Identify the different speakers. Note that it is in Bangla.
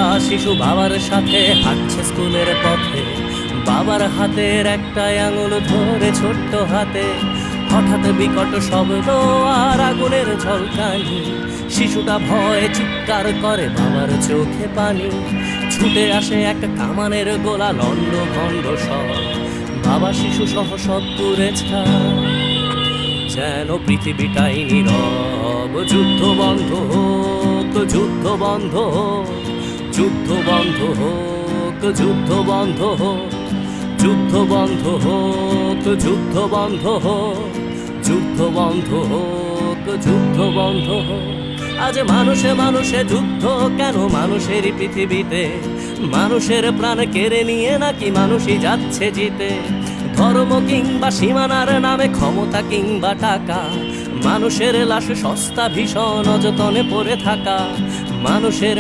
Speaker 1: একটা শিশু বাবার সাথে হাঁটছে স্কুলের পথে, বাবার হাতের একটা আঙুল ধরে ছোট্ট হাতে। হঠাৎ বিকট শব্দ আর আগুনের ঝলকানি, শিশুটা ভয়ে চিৎকার করে, বাবার চোখে পানি। ছুটে আসে এক কামানের গোলা, লন্ড ভন্ড সব, বাবা শিশু সহ সব পুড়ে ছাই। যেন পৃথিবীটাই নীরব, যুদ্ধ বন্ধ হোক, যুদ্ধ বন্ধ হোক, যুদ্ধ বন্ধ হোক, যুদ্ধ বন্ধ হোক, যুদ্ধ বন্ধ হোক, যুদ্ধ বন্ধ হোক, যুদ্ধ বন্ধ হোক, যুদ্ধ বন্ধ হোক। আজ মানুষে মানুষে যুদ্ধ কেন মানুষেরই পৃথিবীতে? মানুষের প্রাণ কেড়ে নিয়ে নাকি মানুষই যাচ্ছে জিতে? ধর্ম কিংবা সীমানার নামে, ক্ষমতা কিংবা টাকা, মানুষের লাশ সস্তা ভীষণ অযতনে পড়ে থাকা। মানুষের